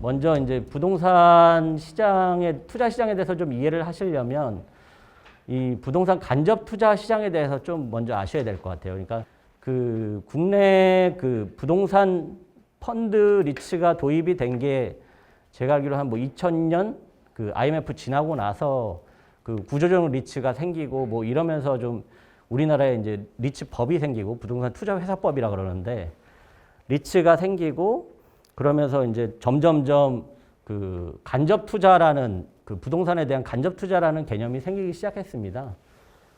먼저 이제 부동산 시장의 투자 시장에 대해서 좀 이해를 하시려면 이 부동산 간접 투자 시장에 대해서 좀 먼저 아셔야 될 것 같아요. 그러니까 그 국내 그 부동산 펀드 리츠가 도입이 된 게 제가 알기로 한 뭐 2000년 그 IMF 지나고 나서 그 구조적 리츠가 생기고 뭐 이러면서 좀 우리나라에 이제 리츠 법이 생기고 부동산 투자 회사법이라 그러는데 리츠가 생기고 그러면서 이제 점점점 그 간접 투자라는 그 부동산에 대한 간접 투자라는 개념이 생기기 시작했습니다.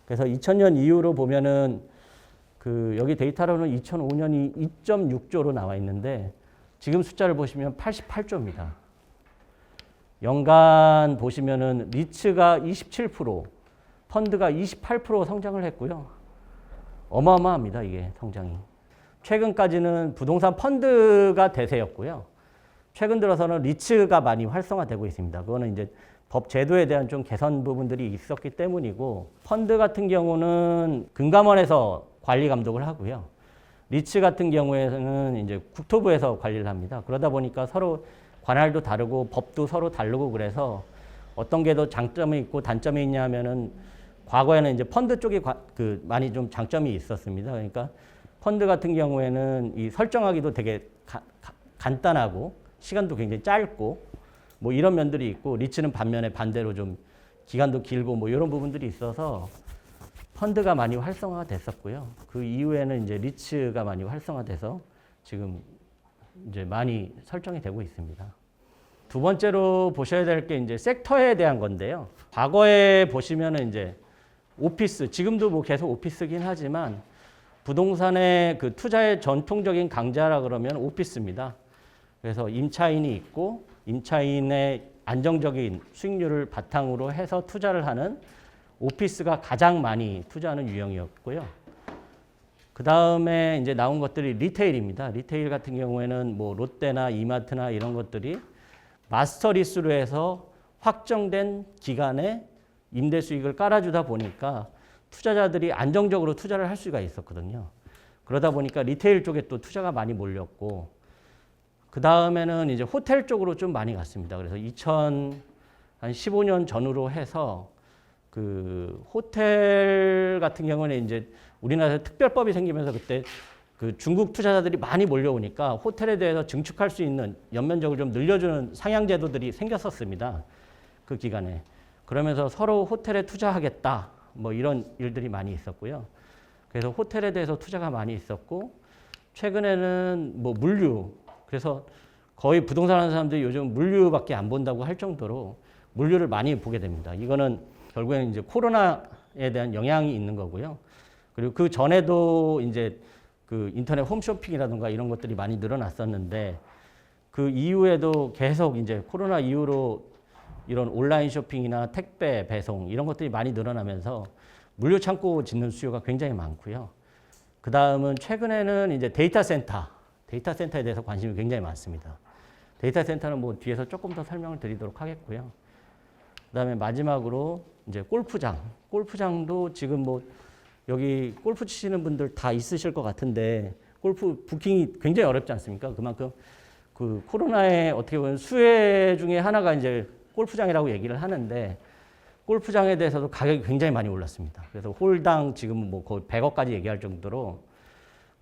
그래서 2000년 이후로 보면은 그 여기 데이터로는 2005년이 2.6조로 나와 있는데 지금 숫자를 보시면 88조입니다. 연간 보시면은 리츠가 27%, 펀드가 28% 성장을 했고요. 어마어마합니다, 이게 성장이. 최근까지는 부동산 펀드가 대세였고요. 최근 들어서는 리츠가 많이 활성화되고 있습니다. 그거는 이제 법 제도에 대한 좀 개선 부분들이 있었기 때문이고, 펀드 같은 경우는 금감원에서 관리 감독을 하고요. 리츠 같은 경우에는 이제 국토부에서 관리를 합니다. 그러다 보니까 서로 관할도 다르고 법도 서로 다르고 그래서 어떤 게 더 장점이 있고 단점이 있냐 하면은 과거에는 이제 펀드 쪽이 많이 좀 장점이 있었습니다. 그러니까 펀드 같은 경우에는 이 설정하기도 되게 간단하고 시간도 굉장히 짧고 뭐 이런 면들이 있고, 리츠는 반면에 반대로 좀 기간도 길고 뭐 이런 부분들이 있어서 펀드가 많이 활성화가 됐었고요. 그 이후에는 이제 리츠가 많이 활성화돼서 지금 이제 많이 설정이 되고 있습니다. 두 번째로 보셔야 될 게 이제 섹터에 대한 건데요. 과거에 보시면은 이제 오피스, 지금도 뭐 계속 오피스긴 하지만 부동산의 그 투자의 전통적인 강자라 그러면 오피스입니다. 그래서 임차인이 있고 임차인의 안정적인 수익률을 바탕으로 해서 투자를 하는 오피스가 가장 많이 투자하는 유형이었고요. 그 다음에 이제 나온 것들이 리테일입니다. 리테일 같은 경우에는 뭐 롯데나 이마트나 이런 것들이 마스터 리스로 해서 확정된 기간에 임대 수익을 깔아주다 보니까 투자자들이 안정적으로 투자를 할 수가 있었거든요. 그러다 보니까 리테일 쪽에 또 투자가 많이 몰렸고, 그 다음에는 이제 호텔 쪽으로 좀 많이 갔습니다. 그래서 2015년 전후로 해서 그 호텔 같은 경우는 이제 우리나라에서 특별법이 생기면서 그때 그 중국 투자자들이 많이 몰려오니까 호텔에 대해서 증축할 수 있는 연면적을 좀 늘려주는 상향 제도들이 생겼었습니다. 그 기간에. 그러면서 서로 호텔에 투자하겠다 뭐 이런 일들이 많이 있었고요. 그래서 호텔에 대해서 투자가 많이 있었고, 최근에는 뭐 물류, 그래서 거의 부동산 하는 사람들이 요즘 물류밖에 안 본다고 할 정도로 물류를 많이 보게 됩니다. 이거는 결국에는 이제 코로나에 대한 영향이 있는 거고요. 그리고 그 전에도 이제 그 인터넷 홈쇼핑이라든가 이런 것들이 많이 늘어났었는데, 그 이후에도 계속 이제 코로나 이후로 이런 온라인 쇼핑이나 택배, 배송 이런 것들이 많이 늘어나면서 물류 창고 짓는 수요가 굉장히 많고요. 그 다음은 최근에는 이제 데이터 센터에 대해서 관심이 굉장히 많습니다. 데이터 센터는 뭐 뒤에서 조금 더 설명을 드리도록 하겠고요. 그 다음에 마지막으로 이제 골프장도 지금 뭐 여기 골프 치시는 분들 다 있으실 것 같은데 골프 부킹이 굉장히 어렵지 않습니까? 그만큼 그 코로나의 어떻게 보면 수혜 중에 하나가 이제 골프장이라고 얘기를 하는데, 골프장에 대해서도 가격이 굉장히 많이 올랐습니다. 그래서 홀당 지금 뭐 거의 100억까지 얘기할 정도로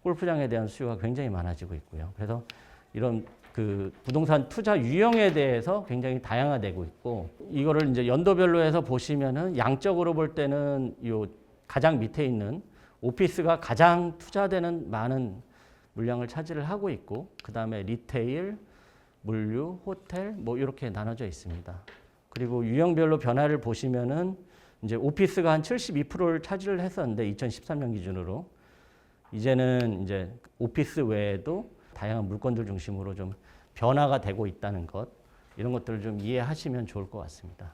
골프장에 대한 수요가 굉장히 많아지고 있고요. 그래서 이런 그 부동산 투자 유형에 대해서 굉장히 다양화되고 있고, 이거를 이제 연도별로 해서 보시면은 양적으로 볼 때는 요 가장 밑에 있는 오피스가 가장 투자되는 많은 물량을 차지를 하고 있고, 그 다음에 리테일, 물류, 호텔 뭐 이렇게 나눠져 있습니다. 그리고 유형별로 변화를 보시면은 이제 오피스가 한 72%를 차지를 했었는데 2013년 기준으로 이제는 이제 오피스 외에도 다양한 물건들 중심으로 좀 변화가 되고 있다는 것, 이런 것들을 좀 이해하시면 좋을 것 같습니다.